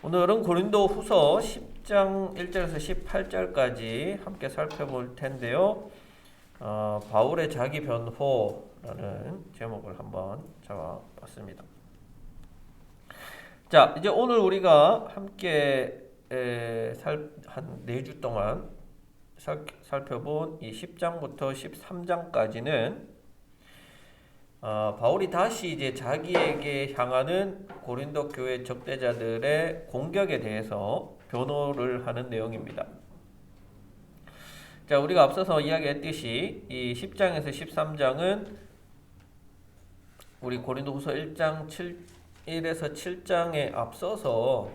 오늘은 고린도 후서 10장 1절에서 18절까지 함께 살펴볼 텐데요. 바울의 자기 변호라는 제목을 한번 잡아봤습니다. 자, 이제 오늘 우리가 함께 한 4주 동안 살펴본 이 10장부터 13장까지는 바울이 다시 이제 자기에게 향하는 고린도 교회 적대자들의 공격에 대해서 변호를 하는 내용입니다. 자, 우리가 앞서서 이야기했듯이 이 10장에서 13장은 우리 고린도후서 1장 1에서 7장에 앞서서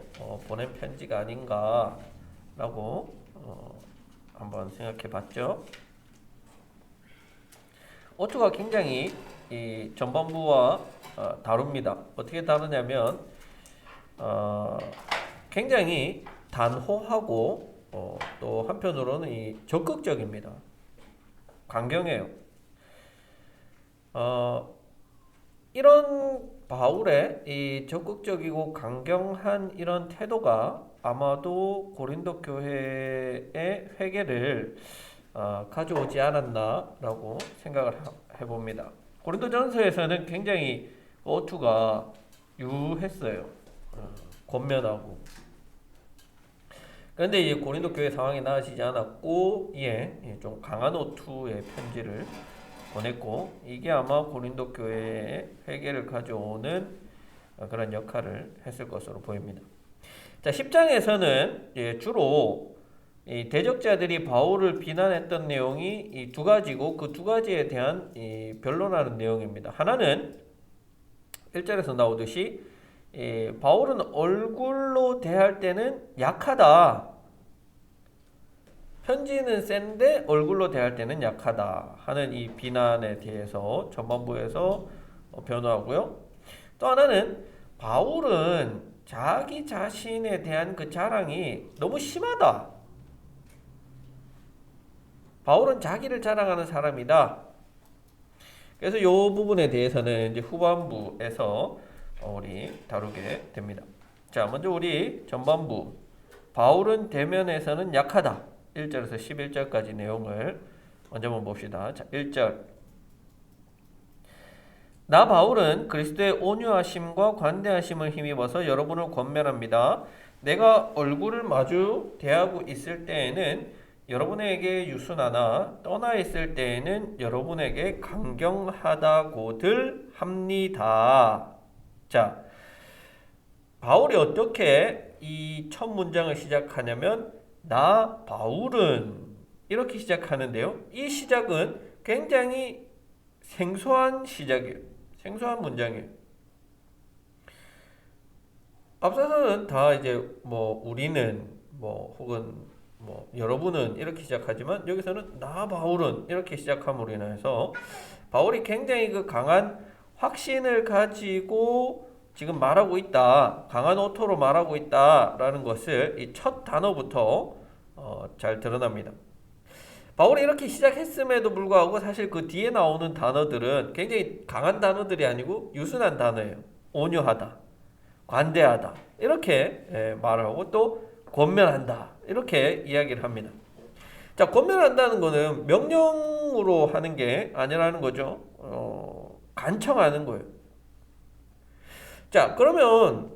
보낸 편지가 아닌가라고 한번 생각해 봤죠. 오투가 굉장히 이 전반부와 다룹니다. 어떻게 다루냐면 굉장히 단호하고 또 한편으로는 이 적극적입니다. 강경해요. 이런 바울의 이 적극적이고 강경한 이런 태도가 아마도 고린도 교회의 회개를 가져오지 않았나라고 생각을 해봅니다. 고린도전서에서는 굉장히 어투가 유했어요. 권면하고. 그런데 이제 고린도 교회 상황이 나아지지 않았고, 좀 강한 어투의 편지를 보냈고, 이게 아마 고린도 교회의 회개를 가져오는 그런 역할을 했을 것으로 보입니다. 자, 10장에서는 주로 이 대적자들이 바울을 비난했던 내용이 이 두 가지고 그 두 가지에 대한 이 변론하는 내용입니다. 하나는 1절에서 나오듯이 바울은 얼굴로 대할 때는 약하다. 편지는 센데 얼굴로 대할 때는 약하다 하는 이 비난에 대해서 전반부에서 변호하고요. 또 하나는 바울은 자기 자신에 대한 그 자랑이 너무 심하다. 바울은 자기를 자랑하는 사람이다. 그래서 이 부분에 대해서는 이제 후반부에서 우리 다루게 됩니다. 자, 먼저 우리 전반부. 바울은 대면에서는 약하다. 1절에서 11절까지 내용을 먼저 한번 봅시다. 자, 1절. 나 바울은 그리스도의 온유하심과 관대하심을 힘입어서 여러분을 권면합니다. 내가 얼굴을 마주 대하고 있을 때에는 여러분에게 유순하나 떠나 있을 때에는 여러분에게 강경하다고들 합니다. 자, 바울이 어떻게 이 첫 문장을 시작하냐면 나 바울은 이렇게 시작하는데요. 이 시작은 굉장히 생소한 시작이에요. 생소한 문장이에요. 앞서서는 다 이제 우리는 혹은 여러분은 이렇게 시작하지만 여기서는 나 바울은 이렇게 시작함으로 인해서 바울이 굉장히 그 강한 확신을 가지고 지금 말하고 있다. 강한 오토로 말하고 있다라는 것을 이 첫 단어부터 잘 드러납니다. 바울이 이렇게 시작했음에도 불구하고 사실 그 뒤에 나오는 단어들은 굉장히 강한 단어들이 아니고 유순한 단어예요. 온유하다, 관대하다 이렇게 말하고 또 권면한다 이렇게 이야기를 합니다. 자, 권면한다는 거는 명령으로 하는 게 아니라는 거죠. 간청하는 거예요. 자, 그러면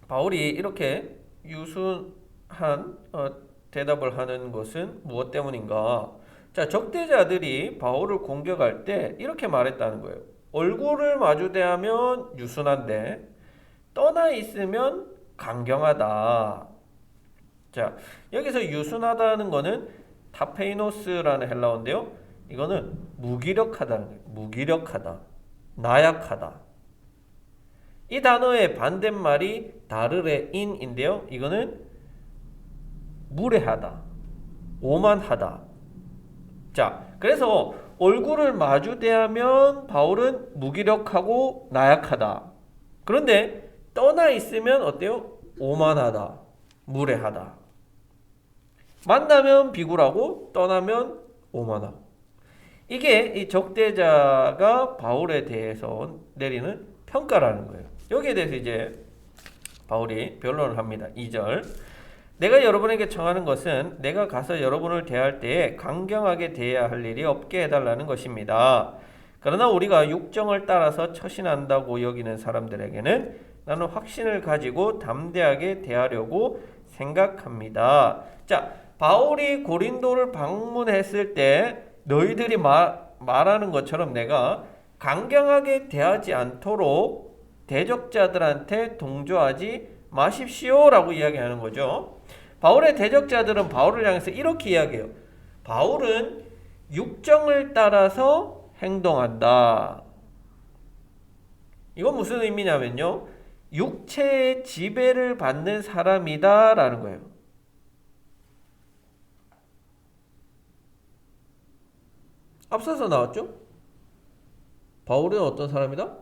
바울이 이렇게 유순한 대답을 하는 것은 무엇 때문인가? 자, 적대자들이 바울을 공격할 때 이렇게 말했다는 거예요. 얼굴을 마주대하면 유순한데 떠나 있으면 강경하다. 자, 여기서 유순하다는 거는 타페이노스라는 헬라어인데요. 이거는 무기력하다는 거예요. 무기력하다. 나약하다. 이 단어의 반대말이 다르레인인데요. 이거는 무례하다. 오만하다. 자, 그래서 얼굴을 마주대하면 바울은 무기력하고 나약하다. 그런데 떠나 있으면 어때요? 오만하다. 무례하다. 만나면 비굴하고 떠나면 오만하고. 이게 이 적대자가 바울에 대해서 내리는 평가라는 거예요. 여기에 대해서 이제 바울이 변론을 합니다. 2절. 내가 여러분에게 청하는 것은 내가 가서 여러분을 대할 때에 강경하게 대해야 할 일이 없게 해달라는 것입니다. 그러나 우리가 육정을 따라서 처신한다고 여기는 사람들에게는 나는 확신을 가지고 담대하게 대하려고 생각합니다. 자, 바울이 고린도를 방문했을 때 너희들이 말하는 것처럼 내가 강경하게 대하지 않도록 대적자들한테 동조하지 마십시오라고 이야기하는 거죠. 바울의 대적자들은 바울을 향해서 이렇게 이야기해요. 바울은 육정을 따라서 행동한다. 이건 무슨 의미냐면요, 육체의 지배를 받는 사람이다 라는 거예요. 앞서서 나왔죠? 바울은 어떤 사람이다?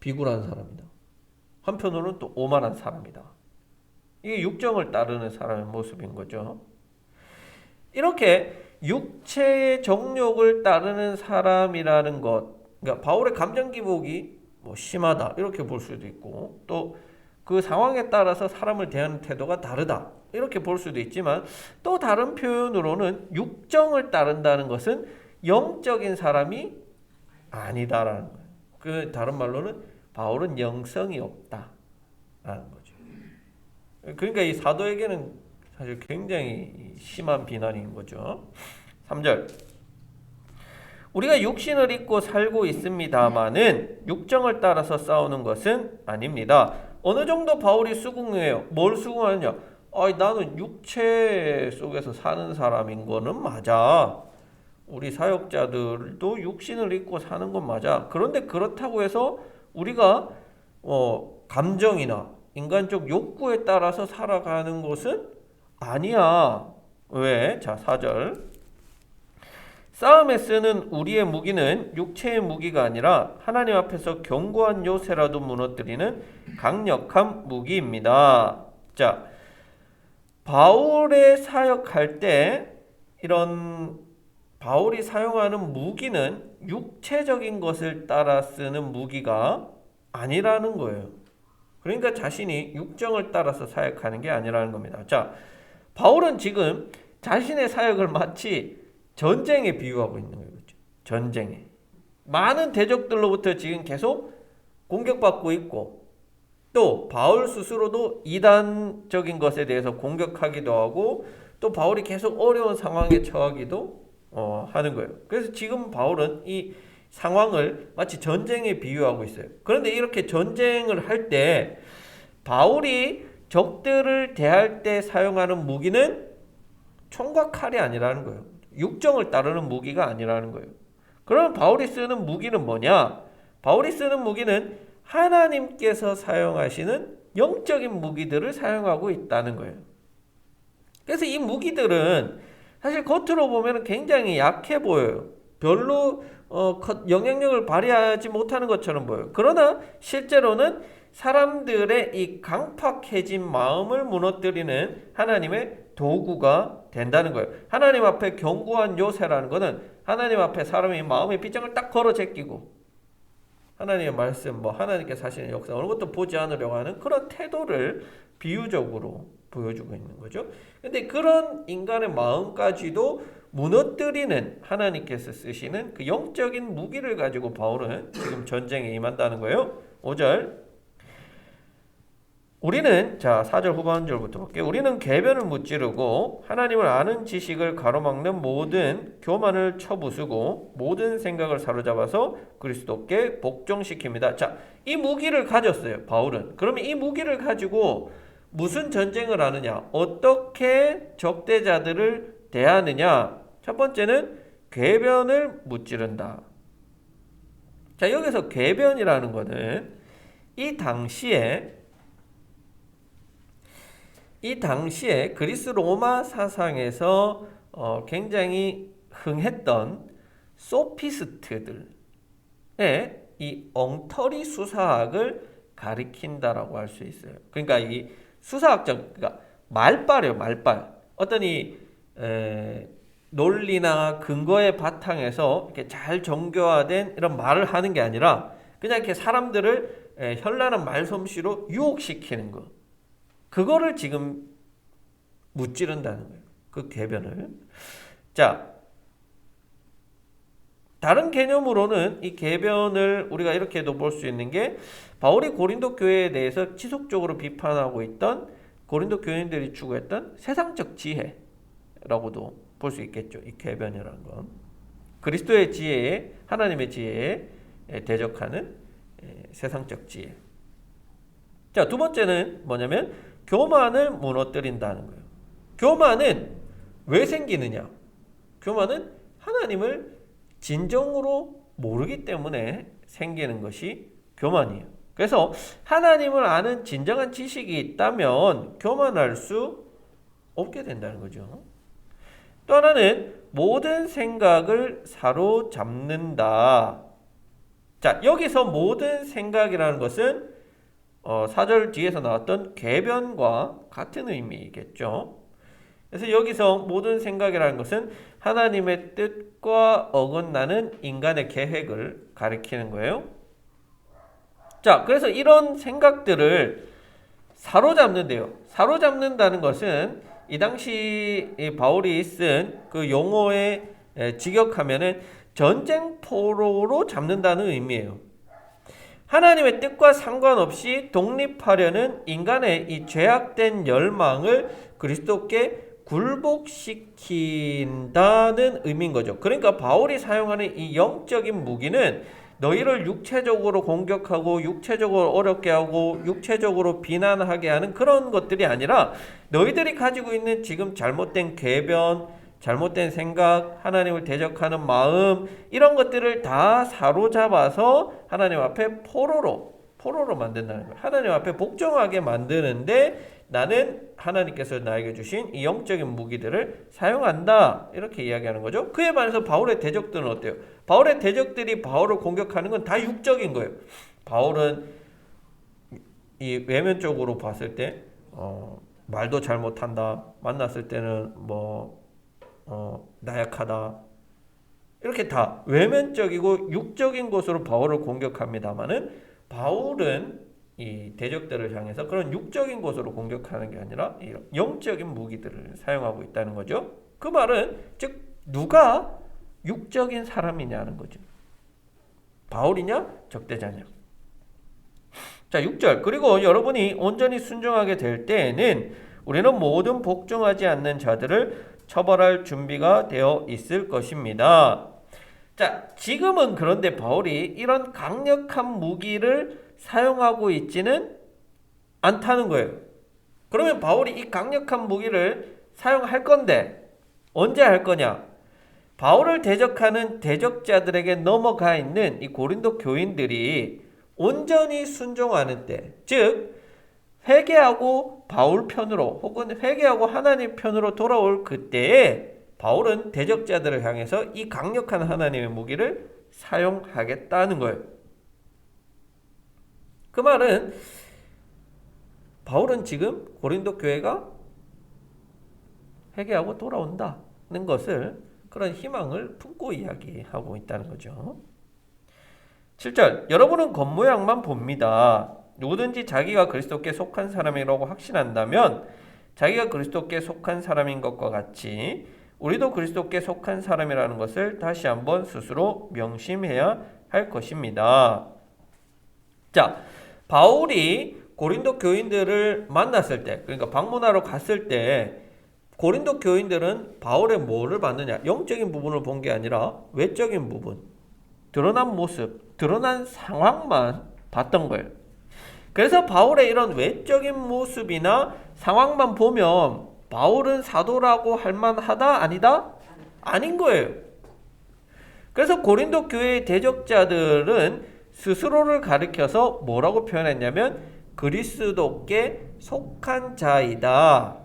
비굴한 사람이다. 한편으로는 또 오만한 사람이다. 이게 육정을 따르는 사람의 모습인 거죠. 이렇게 육체의 정욕을 따르는 사람이라는 것, 그러니까 바울의 감정 기복이 심하다 이렇게 볼 수도 있고, 또 그 상황에 따라서 사람을 대하는 태도가 다르다 이렇게 볼 수도 있지만, 또 다른 표현으로는 육정을 따른다는 것은 영적인 사람이 아니다라는 거예요. 그 다른 말로는 바울은 영성이 없다라는 거죠. 그러니까 이 사도에게는 사실 굉장히 심한 비난인 거죠. 3절. 우리가 육신을 입고 살고 있습니다마는 육정을 따라서 싸우는 것은 아닙니다. 어느 정도 바울이 수긍해요. 뭘 수긍하느냐? 나는 육체 속에서 사는 사람인 거는 맞아. 우리 사역자들도 육신을 입고 사는 건 맞아. 그런데 그렇다고 해서 우리가 감정이나 인간적 욕구에 따라서 살아가는 것은 아니야. 왜? 자, 4절. 싸움에 쓰는 우리의 무기는 육체의 무기가 아니라 하나님 앞에서 견고한 요새라도 무너뜨리는 강력한 무기입니다. 자, 바울의 사역할 때 이런 바울이 사용하는 무기는 육체적인 것을 따라 쓰는 무기가 아니라는 거예요. 그러니까 자신이 육정을 따라서 사역하는 게 아니라는 겁니다. 자, 바울은 지금 자신의 사역을 마치 전쟁에 비유하고 있는 거예요. 전쟁에. 많은 대적들로부터 지금 계속 공격받고 있고, 또 바울 스스로도 이단적인 것에 대해서 공격하기도 하고, 또 바울이 계속 어려운 상황에 처하기도 하는 거예요. 그래서 지금 바울은 이 상황을 마치 전쟁에 비유하고 있어요. 그런데 이렇게 전쟁을 할 때 바울이 적들을 대할 때 사용하는 무기는 총과 칼이 아니라는 거예요. 육정을 따르는 무기가 아니라는 거예요. 그러면 바울이 쓰는 무기는 뭐냐? 바울이 쓰는 무기는 하나님께서 사용하시는 영적인 무기들을 사용하고 있다는 거예요. 그래서 이 무기들은 사실 겉으로 보면 굉장히 약해 보여요. 별로 영향력을 발휘하지 못하는 것처럼 보여요. 그러나 실제로는 사람들의 이 강팍해진 마음을 무너뜨리는 하나님의 도구가 된다는 거예요. 하나님 앞에 견고한 요새라는 것은 하나님 앞에 사람이 마음의 빗장을 딱 걸어 제끼고 하나님의 말씀, 하나님께서 하시는 역사 어느 것도 보지 않으려고 하는 그런 태도를 비유적으로 보여주고 있는 거죠. 근데 그런 인간의 마음까지도 무너뜨리는 하나님께서 쓰시는 그 영적인 무기를 가지고 바울은 지금 전쟁에 임한다는 거예요. 5절. 우리는, 자, 4절 후반절부터 볼게요. 우리는 궤변을 무찌르고 하나님을 아는 지식을 가로막는 모든 교만을 쳐부수고 모든 생각을 사로잡아서 그리스도께 복종시킵니다. 자, 이 무기를 가졌어요, 바울은. 그러면 이 무기를 가지고 무슨 전쟁을 하느냐? 어떻게 적대자들을 대하느냐? 첫 번째는 궤변을 무찌른다. 자, 여기서 궤변이라는 것은 이 당시에 그리스 로마 사상에서 굉장히 흥했던 소피스트들의 이 엉터리 수사학을 가리킨다라고 할 수 있어요. 그러니까 이 수사학적, 그러니까 말빨. 어떤 이 논리나 근거의 바탕에서 이렇게 잘 정교화된 이런 말을 하는 게 아니라 그냥 이렇게 사람들을 현란한 말솜씨로 유혹시키는 거. 그거를 지금 무찌른다는 거예요. 그 궤변을. 자, 다른 개념으로는 이 궤변을 우리가 이렇게도 볼 수 있는 게 바울이 고린도 교회에 대해서 지속적으로 비판하고 있던 고린도 교인들이 추구했던 세상적 지혜라고도 볼 수 있겠죠. 이 궤변이라는 건. 그리스도의 지혜에 하나님의 지혜에 대적하는 세상적 지혜. 자, 두 번째는 뭐냐면 교만을 무너뜨린다는 거예요. 교만은 왜 생기느냐? 교만은 하나님을 진정으로 모르기 때문에 생기는 것이 교만이에요. 그래서 하나님을 아는 진정한 지식이 있다면 교만할 수 없게 된다는 거죠. 또 하나는 모든 생각을 사로잡는다. 자, 여기서 모든 생각이라는 것은 4절 뒤에서 나왔던 궤변과 같은 의미겠죠. 그래서 여기서 모든 생각이라는 것은 하나님의 뜻과 어긋나는 인간의 계획을 가리키는 거예요. 자, 그래서 이런 생각들을 사로잡는데요. 사로잡는다는 것은 이 당시 바울이 쓴 그 용어에 직역하면은 전쟁포로로 잡는다는 의미예요. 하나님의 뜻과 상관없이 독립하려는 인간의 이 죄악된 열망을 그리스도께 굴복시킨다는 의미인 거죠. 그러니까 바울이 사용하는 이 영적인 무기는 너희를 육체적으로 공격하고 육체적으로 어렵게 하고 육체적으로 비난하게 하는 그런 것들이 아니라 너희들이 가지고 있는 지금 잘못된 궤변, 잘못된 생각, 하나님을 대적하는 마음, 이런 것들을 다 사로잡아서 하나님 앞에 포로로 만든다는 거예요. 하나님 앞에 복종하게 만드는데 나는 하나님께서 나에게 주신 이 영적인 무기들을 사용한다. 이렇게 이야기하는 거죠. 그에 반해서 바울의 대적들은 어때요? 바울의 대적들이 바울을 공격하는 건 다 육적인 거예요. 바울은 이 외면적으로 봤을 때 말도 잘 못한다. 만났을 때는 나약하다. 이렇게 다 외면적이고 육적인 것으로 바울을 공격합니다만은 바울은 이 대적들을 향해서 그런 육적인 것으로 공격하는 게 아니라 영적인 무기들을 사용하고 있다는 거죠. 그 말은 즉 누가 육적인 사람이냐는 거죠. 바울이냐 적대자냐. 자, 6절. 그리고 여러분이 온전히 순종하게 될 때에는 우리는 모든 복종하지 않는 자들을 처벌할 준비가 되어 있을 것입니다. 자, 지금은 그런데 바울이 이런 강력한 무기를 사용하고 있지는 않다는 거예요. 그러면 바울이 이 강력한 무기를 사용할 건데 언제 할 거냐? 바울을 대적하는 대적자들에게 넘어가 있는 이 고린도 교인들이 온전히 순종하는 때, 즉 회개하고 바울 편으로 혹은 회개하고 하나님 편으로 돌아올 그때에 바울은 대적자들을 향해서 이 강력한 하나님의 무기를 사용하겠다는 거예요. 그 말은 바울은 지금 고린도 교회가 회개하고 돌아온다는 것을 그런 희망을 품고 이야기하고 있다는 거죠. 7절. 여러분은 겉모양만 봅니다. 누구든지 자기가 그리스도께 속한 사람이라고 확신한다면 자기가 그리스도께 속한 사람인 것과 같이 우리도 그리스도께 속한 사람이라는 것을 다시 한번 스스로 명심해야 할 것입니다. 자, 바울이 고린도 교인들을 만났을 때, 그러니까 방문하러 갔을 때 고린도 교인들은 바울의 뭐를 봤느냐? 영적인 부분을 본 게 아니라 외적인 부분, 드러난 모습, 드러난 상황만 봤던 거예요. 그래서 바울의 이런 외적인 모습이나 상황만 보면 바울은 사도라고 할 만하다? 아니다? 아닌 거예요. 그래서 고린도 교회의 대적자들은 스스로를 가리켜서 뭐라고 표현했냐면 그리스도께 속한 자이다.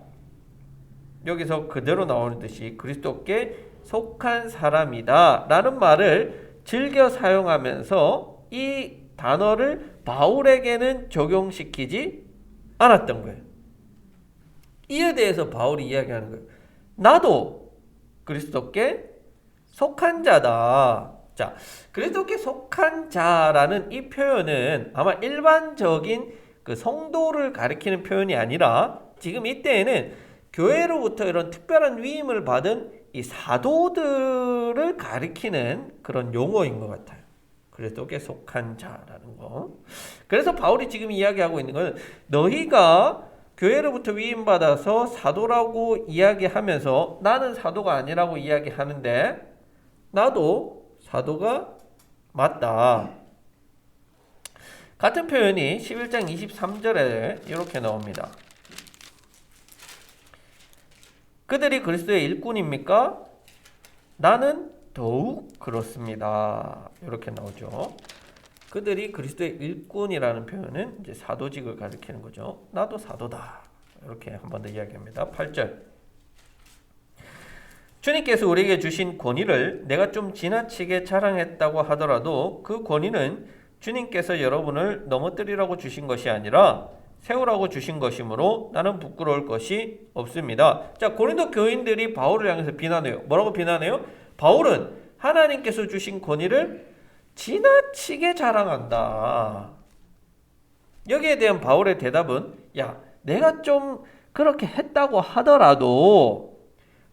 여기서 그대로 나오는 듯이 그리스도께 속한 사람이다 라는 말을 즐겨 사용하면서 이 단어를 바울에게는 적용시키지 않았던 거예요. 이에 대해서 바울이 이야기하는 거예요. 나도 그리스도께 속한 자다. 자, 그리스도께 속한 자라는 이 표현은 아마 일반적인 그 성도를 가리키는 표현이 아니라 지금 이때에는 교회로부터 이런 특별한 위임을 받은 이 사도들을 가리키는 그런 용어인 것 같아요. 그리스도께 속한 자라는 거. 그래서 바울이 지금 이야기하고 있는 것은 너희가 교회로부터 위임받아서 사도라고 이야기하면서 나는 사도가 아니라고 이야기하는데 나도 사도가 맞다. 같은 표현이 11장 23절에 이렇게 나옵니다. 그들이 그리스도의 일꾼입니까? 나는 더욱 그렇습니다. 이렇게 나오죠. 그들이 그리스도의 일꾼이라는 표현은 이제 사도직을 가리키는 거죠. 나도 사도다. 이렇게 한 번 더 이야기합니다. 8절. 주님께서 우리에게 주신 권위를 내가 좀 지나치게 자랑했다고 하더라도 그 권위는 주님께서 여러분을 넘어뜨리라고 주신 것이 아니라 세우라고 주신 것이므로 나는 부끄러울 것이 없습니다. 자, 고린도 교인들이 바울을 향해서 비난해요. 뭐라고 비난해요? 바울은 하나님께서 주신 권위를 지나치게 자랑한다. 여기에 대한 바울의 대답은 야, 내가 좀 그렇게 했다고 하더라도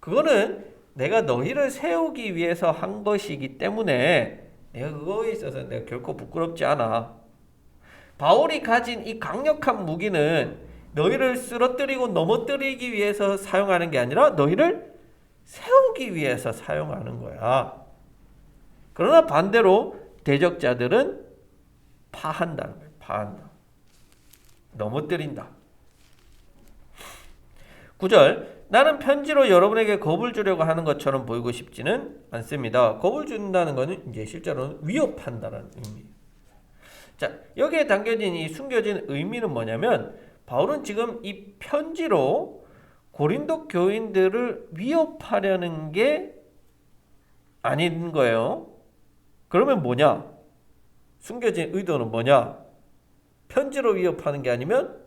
그거는 내가 너희를 세우기 위해서 한 것이기 때문에 내가 그거에 있어서 내가 결코 부끄럽지 않아. 바울이 가진 이 강력한 무기는 너희를 쓰러뜨리고 넘어뜨리기 위해서 사용하는 게 아니라 너희를 세우기 위해서 사용하는 거야. 그러나 반대로 대적자들은 파한다는 거예요. 파한다. 넘어뜨린다. 9절. 나는 편지로 여러분에게 겁을 주려고 하는 것처럼 보이고 싶지는 않습니다. 겁을 준다는 것은 이제 실제로는 위협한다는 의미예요. 자, 여기에 담겨진 이 숨겨진 의미는 뭐냐면 바울은 지금 이 편지로 고린도 교인들을 위협하려는 게 아닌 거예요. 그러면 뭐냐? 숨겨진 의도는 뭐냐? 편지로 위협하는 게 아니면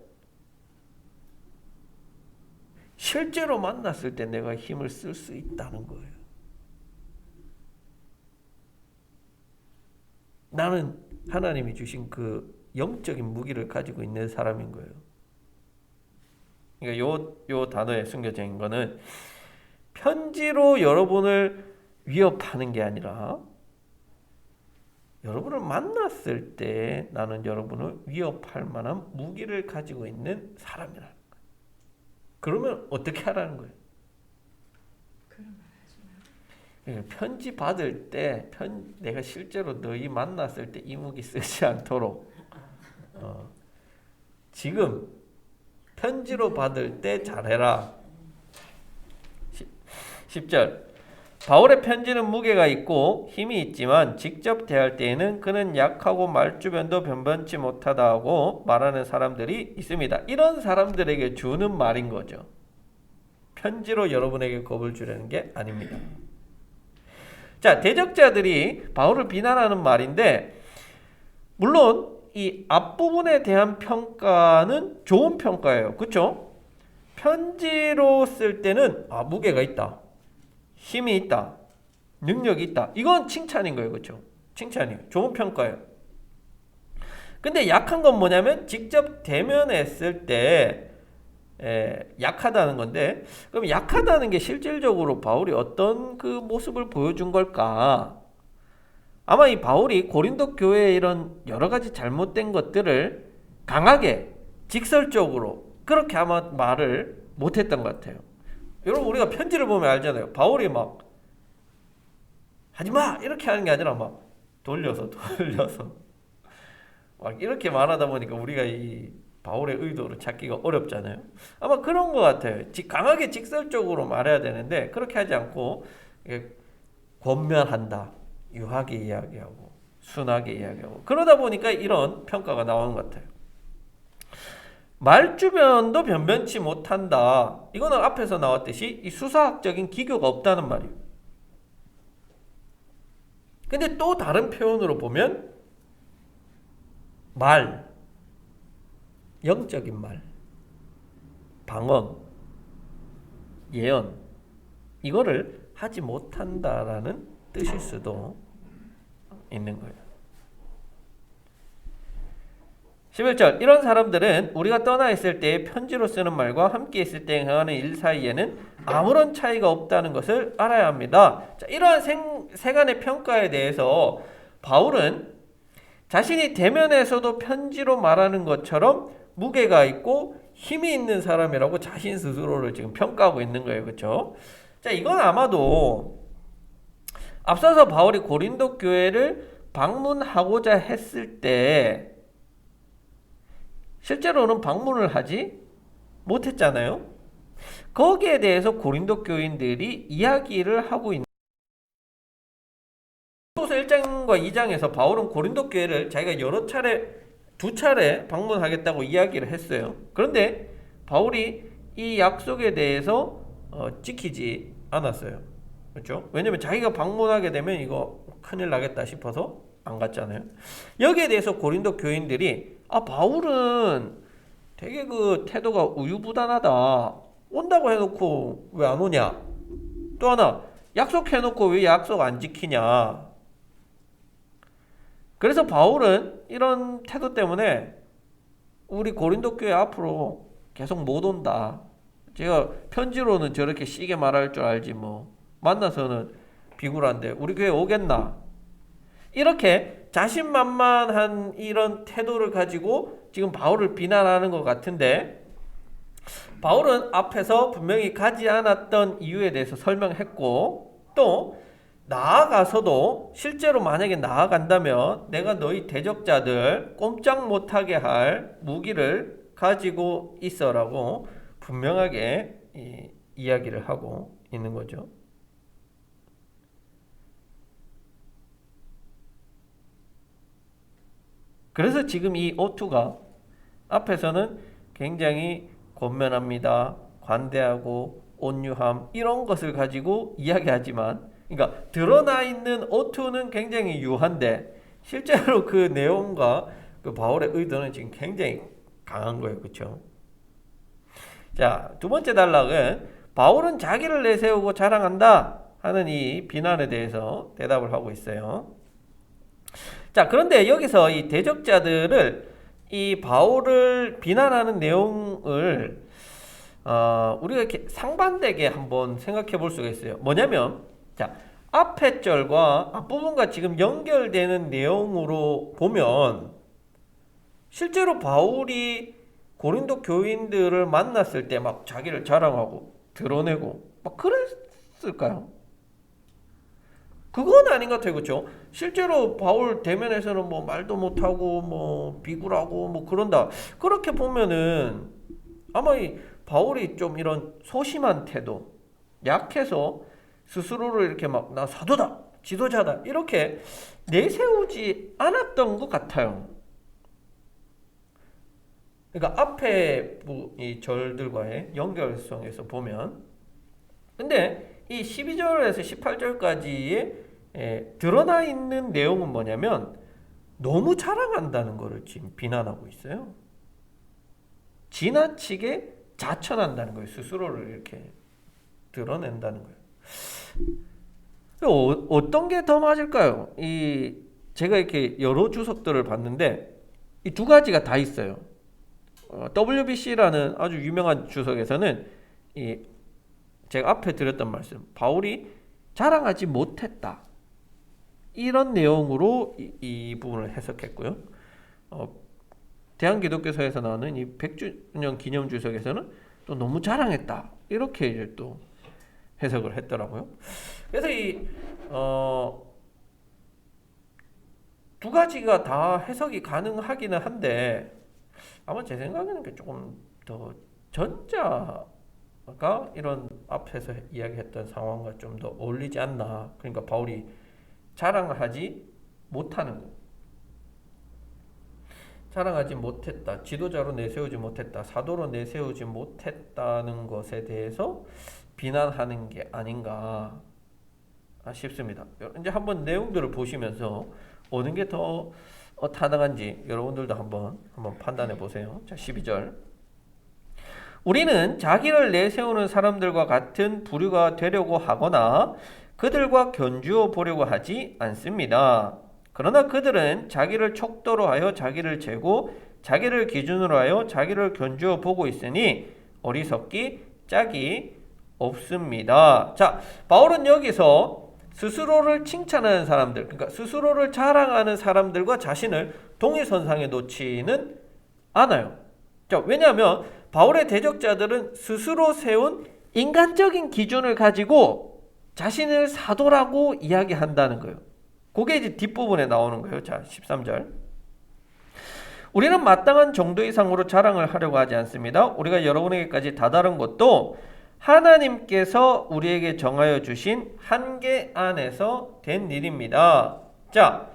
실제로 만났을 때 내가 힘을 쓸 수 있다는 거예요. 나는 하나님이 주신 그 영적인 무기를 가지고 있는 사람인 거예요. 그러니까 요 단어에 숨겨져 있는 거는 편지로 여러분을 위협하는 게 아니라 여러분을 만났을 때 나는 여러분을 위협할 만한 무기를 가지고 있는 사람이라는 거예요. 그러면 어떻게 하라는 거예요? 편지 받을 때 내가 실제로 너희 만났을 때 이 무기 쓰지 않도록 지금 편지로 받을 때 잘해라. 10절. 바울의 편지는 무게가 있고 힘이 있지만 직접 대할 때에는 그는 약하고 말주변도 변변치 못하다 하고 말하는 사람들이 있습니다. 이런 사람들에게 주는 말인 거죠. 편지로 여러분에게 겁을 주려는 게 아닙니다. 자, 대적자들이 바울을 비난하는 말인데 물론 이 앞부분에 대한 평가는 좋은 평가예요. 그렇죠? 편지로 쓸 때는 무게가 있다. 힘이 있다. 능력이 있다. 이건 칭찬인 거예요. 그렇죠? 칭찬이에요. 좋은 평가예요. 근데 약한 건 뭐냐면 직접 대면했을 때 약하다는 건데 그럼 약하다는 게 실질적으로 바울이 어떤 그 모습을 보여준 걸까? 아마 이 바울이 고린도 교회의 이런 여러 가지 잘못된 것들을 강하게 직설적으로 그렇게 아마 말을 못했던 것 같아요. 여러분 우리가 편지를 보면 알잖아요. 바울이 막 하지마 이렇게 하는 게 아니라 막 돌려서 막 이렇게 말하다 보니까 우리가 이 바울의 의도를 찾기가 어렵잖아요. 아마 그런 것 같아요. 강하게 직설적으로 말해야 되는데 그렇게 하지 않고 권면한다. 유하게 이야기하고 순하게 이야기하고 그러다 보니까 이런 평가가 나오는 것 같아요. 말주변도 변변치 못한다. 이거는 앞에서 나왔듯이 이 수사학적인 기교가 없다는 말이에요. 근데 또 다른 표현으로 보면 말, 영적인 말, 방언, 예언 이거를 하지 못한다라는 뜻일 수도 있는 거예요. 11절 이런 사람들은 우리가 떠나 있을 때 편지로 쓰는 말과 함께 있을 때 행하는 일 사이에는 아무런 차이가 없다는 것을 알아야 합니다. 자, 이러한 세간의 평가에 대해서 바울은 자신이 대면에서도 편지로 말하는 것처럼 무게가 있고 힘이 있는 사람이라고 자신 스스로를 지금 평가하고 있는 거예요. 그렇죠? 자, 이건 아마도 앞서서 바울이 고린도 교회를 방문하고자 했을 때 실제로는 방문을 하지 못했잖아요. 거기에 대해서 고린도 교인들이 이야기를 하고 있는 고린도서 1장과 2장에서 바울은 고린도 교회를 자기가 두 차례 방문하겠다고 이야기를 했어요. 그런데 바울이 이 약속에 대해서 지키지 않았어요. 그렇죠? 왜냐면 자기가 방문하게 되면 이거 큰일 나겠다 싶어서 안 갔잖아요. 여기에 대해서 고린도 교인들이 바울은 되게 그 태도가 우유부단하다. 온다고 해놓고 왜 안 오냐? 또 하나 약속해놓고 왜 약속 안 지키냐? 그래서 바울은 이런 태도 때문에 우리 고린도 교회 앞으로 계속 못 온다. 제가 편지로는 저렇게 시게 말할 줄 알지 뭐 만나서는 비굴한데 우리 교회 오겠나? 이렇게 자신만만한 이런 태도를 가지고 지금 바울을 비난하는 것 같은데 바울은 앞에서 분명히 가지 않았던 이유에 대해서 설명했고 또 나아가서도 실제로 만약에 나아간다면 내가 너희 대적자들 꼼짝 못하게 할 무기를 가지고 있어라고 분명하게 이야기를 하고 있는 거죠. 그래서 지금 이 오투가 앞에서는 굉장히 권면합니다. 관대하고 온유함 이런 것을 가지고 이야기하지만 그러니까 드러나 있는 오투는 굉장히 유한데 실제로 그 내용과 그 바울의 의도는 지금 굉장히 강한 거예요. 그렇죠? 자, 두 번째 단락은 바울은 자기를 내세우고 자랑한다 하는 이 비난에 대해서 대답을 하고 있어요. 자, 그런데 여기서 이 대적자들을 이 바울을 비난하는 내용을 우리가 이렇게 상반되게 한번 생각해 볼 수가 있어요. 뭐냐면 자, 앞에 절과 앞부분과 지금 연결되는 내용으로 보면 실제로 바울이 고린도 교인들을 만났을 때 막 자기를 자랑하고 드러내고 막 그랬을까요? 그건 아닌 것 같아요. 그렇죠? 실제로 바울 대면에서는 뭐 말도 못하고 뭐 비굴하고 뭐 그런다. 그렇게 보면은 아마 이 바울이 좀 이런 소심한 태도, 약해서 스스로를 이렇게 막 나 사도다, 지도자다 이렇게 내세우지 않았던 것 같아요. 그러니까 앞에 이 절들과의 연결성에서 보면 근데 이 12절에서 18절까지의 드러나 있는 내용은 뭐냐면 너무 자랑한다는 것을 지금 비난하고 있어요. 지나치게 자천한다는 거예요. 스스로를 이렇게 드러낸다는 거예요. 어떤 게 더 맞을까요? 제가 이렇게 여러 주석들을 봤는데 이 두 가지가 다 있어요. WBC라는 아주 유명한 주석에서는 제가 앞에 드렸던 말씀, 바울이 자랑하지 못했다. 이런 내용으로 이 부분을 해석했고요. 대한기독교서에서 나오는 이 100주년 기념 주석에서는 또 너무 자랑했다. 이렇게 이제 또 해석을 했더라고요. 그래서 두 가지가 다 해석이 가능하기는 한데 아마 제 생각에는 조금 더 전자가 이런 앞에서 이야기했던 상황과 좀 더 어울리지 않나. 그러니까 바울이 자랑하지 못하는 거. 자랑하지 못했다. 지도자로 내세우지 못했다. 사도로 내세우지 못했다는 것에 대해서 비난하는 게 아닌가 싶습니다. 이제 한번 내용들을 보시면서 어느 게 더 타당한지 여러분들도 한번 판단해 보세요. 자, 12절. 우리는 자기를 내세우는 사람들과 같은 부류가 되려고 하거나 그들과 견주어 보려고 하지 않습니다. 그러나 그들은 자기를 척도로 하여 자기를 재고 자기를 기준으로 하여 자기를 견주어 보고 있으니 어리석기 짝이 없습니다. 자, 바울은 여기서 스스로를 칭찬하는 사람들, 그러니까 스스로를 자랑하는 사람들과 자신을 동일선상에 놓지는 않아요. 자, 왜냐하면 바울의 대적자들은 스스로 세운 인간적인 기준을 가지고 자신을 사도라고 이야기한다는 거예요. 그게 이제 뒷부분에 나오는 거예요. 자, 13절. 우리는 마땅한 정도 이상으로 자랑을 하려고 하지 않습니다. 우리가 여러분에게까지 다다른 것도 하나님께서 우리에게 정하여 주신 한계 안에서 된 일입니다. 자,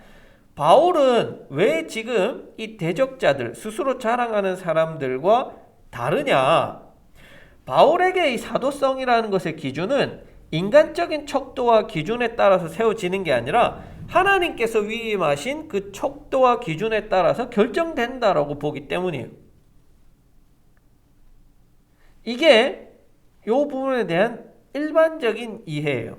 바울은 왜 지금 이 대적자들, 스스로 자랑하는 사람들과 다르냐? 바울에게 이 사도성이라는 것의 기준은 인간적인 척도와 기준에 따라서 세워지는 게 아니라 하나님께서 위임하신 그 척도와 기준에 따라서 결정된다라고 보기 때문이에요. 이게 이 부분에 대한 일반적인 이해예요.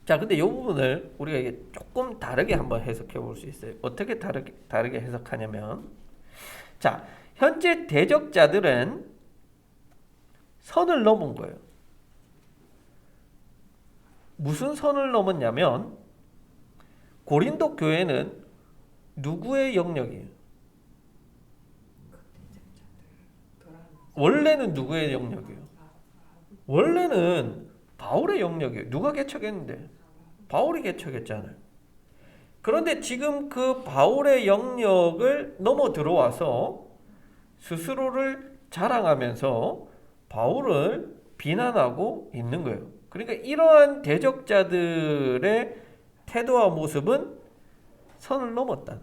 자, 근데 이 부분을 우리가 이게 조금 다르게 한번 해석해 볼 수 있어요. 어떻게 다르게 해석하냐면, 자, 현재 대적자들은 선을 넘은 거예요. 무슨 선을 넘었냐면, 고린도 교회는 누구의 영역이에요? 원래는 누구의 영역이에요? 원래는 바울의 영역이에요. 누가 개척했는데? 바울이 개척했잖아요. 그런데 지금 그 바울의 영역을 넘어 들어와서 스스로를 자랑하면서 바울을 비난하고 있는 거예요. 그러니까 이러한 대적자들의 태도와 모습은 선을 넘었다.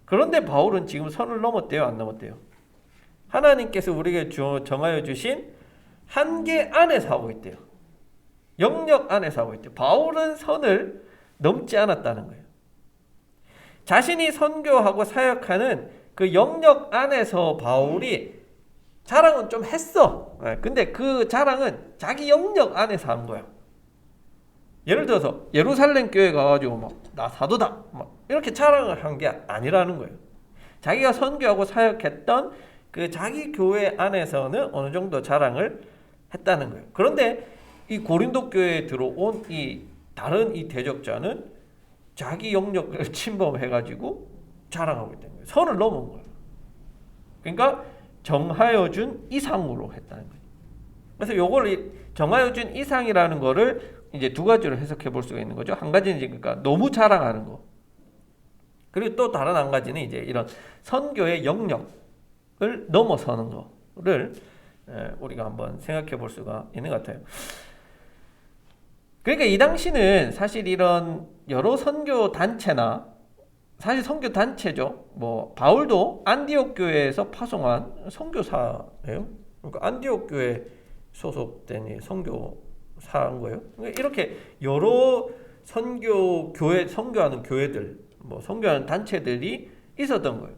그런데 바울은 지금 선을 넘었대요, 안 넘었대요? 하나님께서 우리에게 정하여 주신 한계 안에서 하고 있대요. 영역 안에서 하고 있대요. 바울은 선을 넘지 않았다는 거예요. 자신이 선교하고 사역하는 그 영역 안에서 바울이 자랑은 좀 했어. 근데 그 자랑은 자기 영역 안에서 한 거야. 예를 들어서 예루살렘 교회 가가지고 막 나 사도다 막 이렇게 자랑을 한 게 아니라는 거예요. 자기가 선교하고 사역했던 그 자기 교회 안에서는 어느 정도 자랑을 했다는 거예요. 그런데 이 고린도 교회에 들어온 이 다른 이 대적자는 자기 영역을 침범해가지고 자랑하고 있다는 거예요. 선을 넘은 거예요. 그러니까 정하여 준 이상으로 했다는 거예요. 그래서 요걸 정하여 준 이상이라는 거를 이제 두 가지로 해석해 볼 수가 있는 거죠. 한 가지는 이제 그러니까 너무 자랑하는 거. 그리고 또 다른 한 가지는 이제 이런 선교의 영역을 넘어서는 거를 우리가 한번 생각해 볼 수가 있는 것 같아요. 그러니까 이 당시는 사실 이런 여러 선교 단체나 사실 선교 단체죠. 뭐 바울도 안디옥 교회에서 파송한 선교사예요. 그러니까 안디옥 교회 소속된 선교사인 거예요. 그러니까 이렇게 여러 선교 교회 선교하는 교회들, 뭐 선교하는 단체들이 있었던 거예요.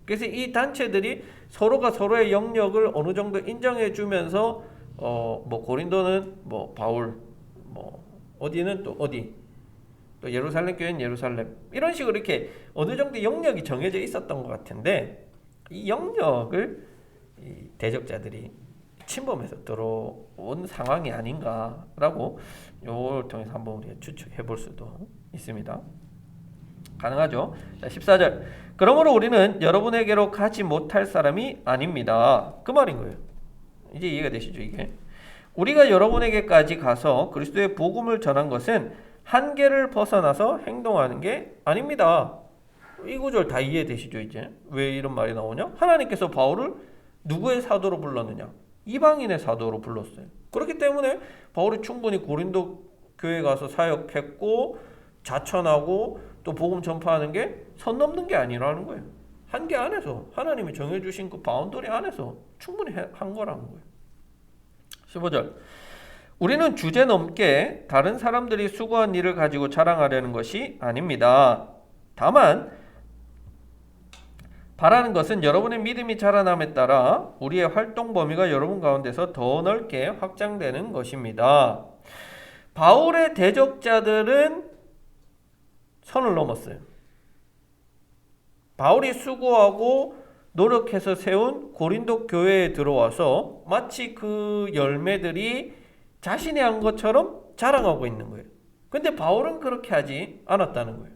그래서 이 단체들이 서로가 서로의 영역을 어느 정도 인정해 주면서 뭐 고린도는 뭐 바울, 뭐 어디는 또 어디, 또 예루살렘 교회는 예루살렘, 이런 식으로 이렇게 어느 정도 영역이 정해져 있었던 것 같은데 이 영역을 이 대적자들이 침범해서 들어온 상황이 아닌가라고 이걸 통해서 한번 우리가 추측해 볼 수도 있습니다. 가능하죠? 자, 14절. 그러므로 우리는 여러분에게로 가지 못할 사람이 아닙니다. 그 말인 거예요. 이제 이해가 되시죠, 이게? 우리가 여러분에게까지 가서 그리스도의 복음을 전한 것은 한계를 벗어나서 행동하는 게 아닙니다. 이 구절 다 이해되시죠, 이제? 왜 이런 말이 나오냐? 하나님께서 바울을 누구의 사도로 불렀느냐? 이방인의 사도로 불렀어요. 그렇기 때문에 바울이 충분히 고린도 교회 가서 사역했고 자천하고 또 복음 전파하는 게 선 넘는 게 아니라는 거예요. 한계 안에서 하나님이 정해주신 그 바운더리 안에서 충분히 한 거라는 거예요. 15절. 우리는 주제 넘게 다른 사람들이 수고한 일을 가지고 자랑하려는 것이 아닙니다. 다만 바라는 것은 여러분의 믿음이 자라남에 따라 우리의 활동 범위가 여러분 가운데서 더 넓게 확장되는 것입니다. 바울의 대적자들은 선을 넘었어요. 바울이 수고하고 노력해서 세운 고린도 교회에 들어와서 마치 그 열매들이 자신이 한 것처럼 자랑하고 있는 거예요. 근데 바울은 그렇게 하지 않았다는 거예요.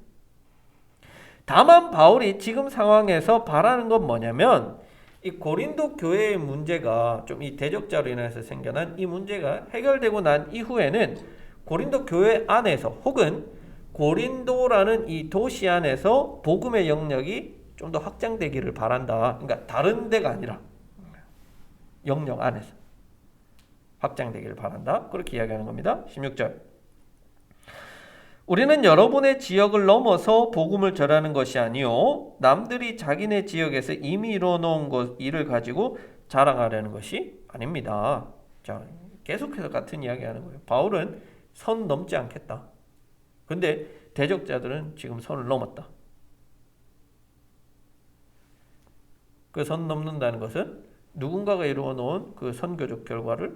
다만 바울이 지금 상황에서 바라는 건 뭐냐면 이 고린도 교회의 문제가 좀 이 대적자로 인해서 생겨난 이 문제가 해결되고 난 이후에는 고린도 교회 안에서 혹은 고린도라는 이 도시 안에서 복음의 영역이 좀 더 확장되기를 바란다. 그러니까 다른 데가 아니라 영역 안에서 확장되기를 바란다. 그렇게 이야기하는 겁니다. 16절. 우리는 여러분의 지역을 넘어서 복음을 전하는 것이 아니요 남들이 자기네 지역에서 이미 이뤄놓은 일을 가지고 자랑하려는 것이 아닙니다. 자, 계속해서 같은 이야기하는 거예요. 바울은 선 넘지 않겠다. 근데 대적자들은 지금 선을 넘었다. 그 선 넘는다는 것은 누군가가 이루어놓은 그 선교적 결과를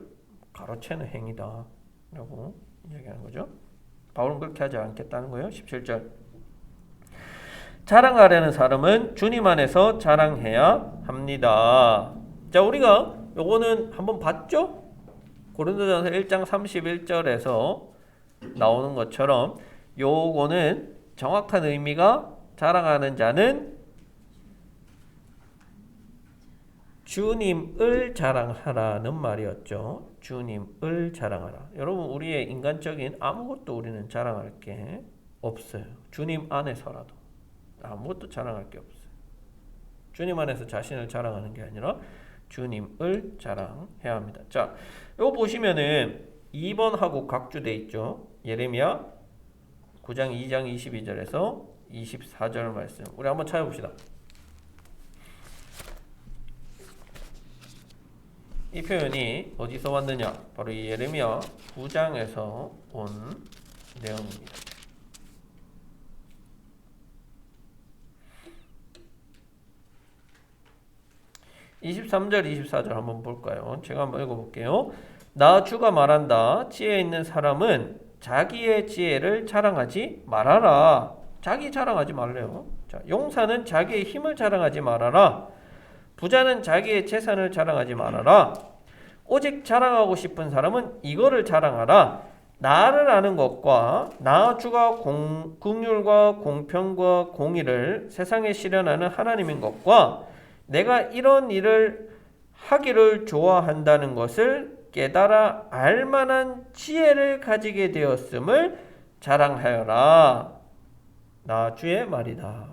가로채는 행위다 라고 이야기하는 거죠. 바울은 그렇게 하지 않겠다는 거예요. 17절. 자랑하려는 사람은 주님 안에서 자랑해야 합니다. 자, 우리가 요거는 한번 봤죠? 고린도전서 1장 31절에서 나오는 것처럼 요거는 정확한 의미가 자랑하는 자는 주님을 자랑하라는 말이었죠. 주님을 자랑하라. 여러분, 우리의 인간적인 아무것도 우리는 자랑할 게 없어요. 주님 안에서라도 아무것도 자랑할 게 없어요. 주님 안에서 자신을 자랑하는 게 아니라 주님을 자랑해야 합니다. 자, 이거 보시면은 2번하고 각주돼 있죠. 예레미야 9장 2장 22절에서 24절 말씀. 우리 한번 찾아봅시다. 이 표현이 어디서 왔느냐? 바로 이 예레미야 9장에서 온 내용입니다. (23절) (24절) 한번 볼까요? 제가 한번 읽어볼게요. 나 주가 말한다. 지혜 있는 사람은 자기의 지혜를 자랑하지 말아라. 자기 자랑하지 말래요. 자, 용사는 자기의 힘을 자랑하지 말아라. 부자는 자기의 재산을 자랑하지 말아라. 오직 자랑하고 싶은 사람은 이거를 자랑하라. 나를 아는 것과 나 주가 긍휼과 공평과 공의를 세상에 실현하는 하나님인 것과 내가 이런 일을 하기를 좋아한다는 것을 깨달아 알만한 지혜를 가지게 되었음을 자랑하여라. 나 주의 말이다.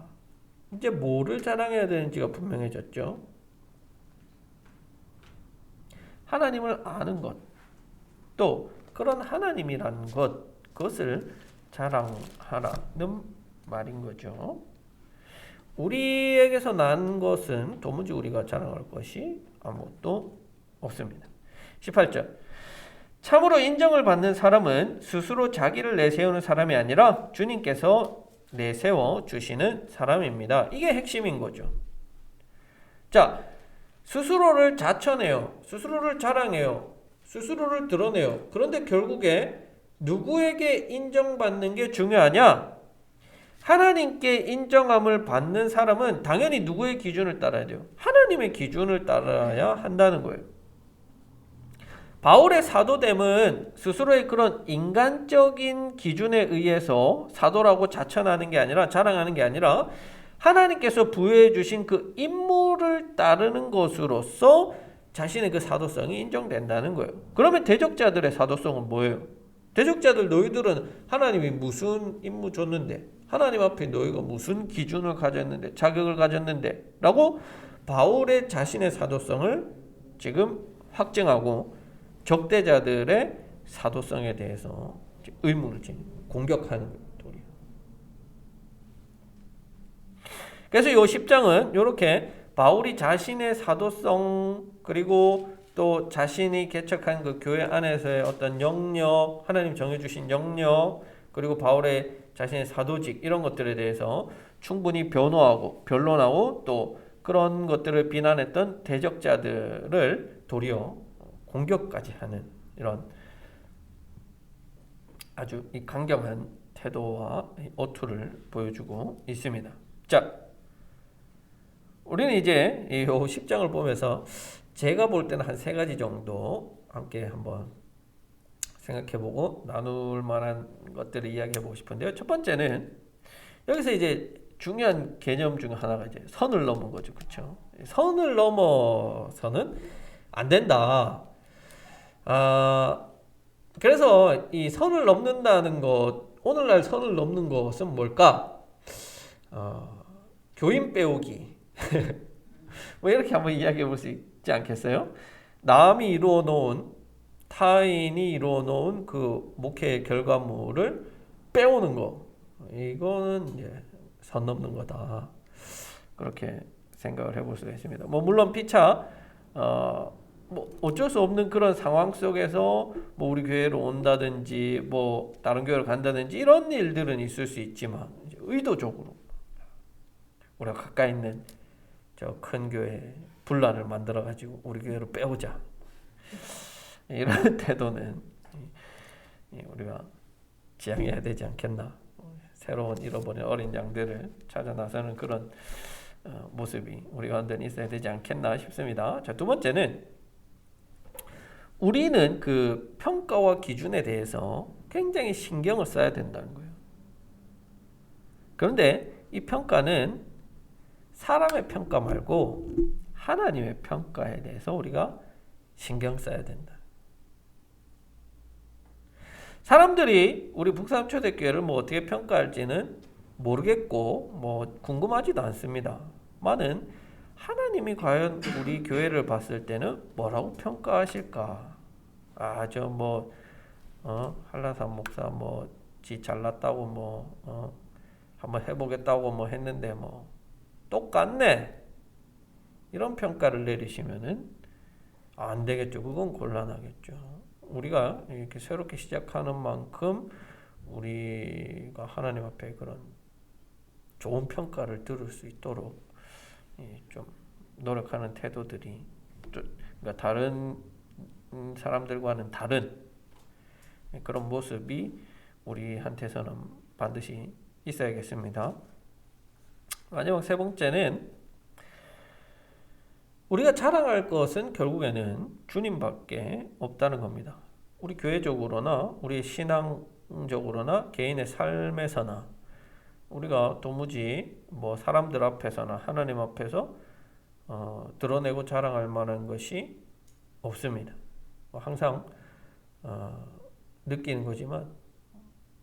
이제 뭐를 자랑해야 되는지가 분명해졌죠. 하나님을 아는 것, 또 그런 하나님이라는 것, 그것을 자랑하라는 말인 거죠. 우리에게서 난 것은 도무지 우리가 자랑할 것이 아무것도 없습니다. 18절. 참으로 인정을 받는 사람은 스스로 자기를 내세우는 사람이 아니라 주님께서 내세워 주시는 사람입니다. 이게 핵심인 거죠. 자, 스스로를 자처내요. 스스로를 자랑해요. 스스로를 드러내요. 그런데 결국에 누구에게 인정받는 게 중요하냐? 하나님께 인정함을 받는 사람은 당연히 누구의 기준을 따라야 돼요? 하나님의 기준을 따라야 한다는 거예요. 바울의 사도됨은 스스로의 그런 인간적인 기준에 의해서 사도라고 자천하는 게 아니라 자랑하는 게 아니라 하나님께서 부여해 주신 그 임무를 따르는 것으로서 자신의 그 사도성이 인정된다는 거예요. 그러면 대적자들의 사도성은 뭐예요? 대적자들 너희들은 하나님이 무슨 임무 줬는데, 하나님 앞에 너희가 무슨 기준을 가졌는데, 자격을 가졌는데 라고 바울의 자신의 사도성을 지금 확증하고 적대자들의 사도성에 대해서 의문을 공격하는 거예요. 그래서 이 10장은 이렇게 바울이 자신의 사도성 그리고 또 자신이 개척한 그 교회 안에서의 어떤 영역, 하나님 정해주신 영역, 그리고 바울의 자신의 사도직 이런 것들에 대해서 충분히 변론하고 또 그런 것들을 비난했던 대적자들을 도리어 공격까지 하는 이런 아주 이 강경한 태도와 이 어투를 보여주고 있습니다. 자, 우리는 이제 이 10장을 보면서 제가 볼 때는 한 3가지 정도 함께 한번 생각해보고 나눌 만한 것들을 이야기해보고 싶은데요. 첫 번째는 여기서 이제 중요한 개념 중 하나가 이제 선을 넘은 거죠. 그렇죠? 선을 넘어서는 안 된다. 그래서 이 선을 넘는다는 것, 오늘날 선을 넘는 것은 뭘까? 교인 빼오기. 뭐 이렇게 한번 이야기해 볼 수 있지 않겠어요? 남이 이루어 놓은, 타인이 이루어 놓은 그 목회의 결과물을 빼오는 거. 이거는 이제 선 넘는 거다. 그렇게 생각을 해볼 수가 있습니다. 뭐 물론 피차 뭐 어쩔 수 없는 그런 상황 속에서 뭐 우리 교회로 온다든지 뭐 다른 교회로 간다든지 이런 일들은 있을 수 있지만 의도적으로 우리가 가까이 있는 저 큰 교회 분란을 만들어 가지고 우리 교회로 빼오자 이런 태도는 우리가 지양해야 되지 않겠나. 새로운 잃어버린 어린 양들을 찾아 나서는 그런 모습이 우리 가운데 있어야 되지 않겠나 싶습니다. 자, 두 번째는 우리는 그 평가와 기준에 대해서 굉장히 신경을 써야 된다는 거예요. 그런데 이 평가는 사람의 평가 말고 하나님의 평가에 대해서 우리가 신경 써야 된다. 사람들이 우리 북삼초대교회를 뭐 어떻게 평가할지는 모르겠고 뭐 궁금하지도 않습니다. 많은 하나님이 과연 우리 교회를 봤을 때는 뭐라고 평가하실까? 저 뭐 한라산 목사 뭐 지 잘났다고 뭐 한번 해보겠다고 뭐 했는데 뭐 똑같네 이런 평가를 내리시면은 안 되겠죠. 그건 곤란하겠죠. 우리가 이렇게 새롭게 시작하는 만큼 우리가 하나님 앞에 그런 좋은 평가를 들을 수 있도록 좀 노력하는 태도들이 그러니까 다른 사람들과는 다른 그런 모습이 우리한테서는 반드시 있어야겠습니다. 마지막 3번째는 우리가 자랑할 것은 결국에는 주님밖에 없다는 겁니다. 우리 교회적으로나 우리 신앙적으로나 개인의 삶에서나 우리가 도무지 뭐 사람들 앞에서나 하나님 앞에서 드러내고 자랑할 만한 것이 없습니다. 항상 느끼는 거지만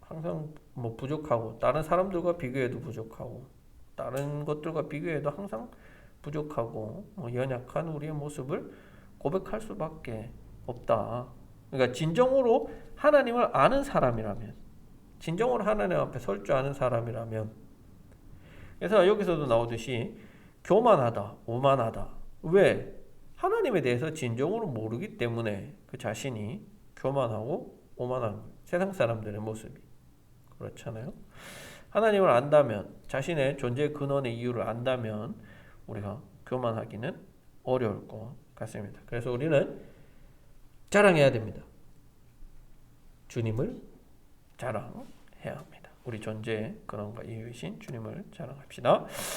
항상 뭐 부족하고 다른 사람들과 비교해도 부족하고 다른 것들과 비교해도 항상 부족하고 연약한 우리의 모습을 고백할 수밖에 없다. 그러니까 진정으로 하나님을 아는 사람이라면, 진정으로 하나님 앞에 설 줄 아는 사람이라면, 그래서 여기서도 나오듯이 교만하다, 오만하다. 왜? 하나님에 대해서 진정으로 모르기 때문에 그 자신이 교만하고 오만한 거예요. 세상 사람들의 모습이 그렇잖아요. 하나님을 안다면, 자신의 존재 근원의 이유를 안다면 우리가 교만하기는 어려울 것 같습니다. 그래서 우리는 자랑해야 됩니다. 주님을 자랑해야 합니다. 우리 존재의 근원과 이유이신 주님을 자랑합시다.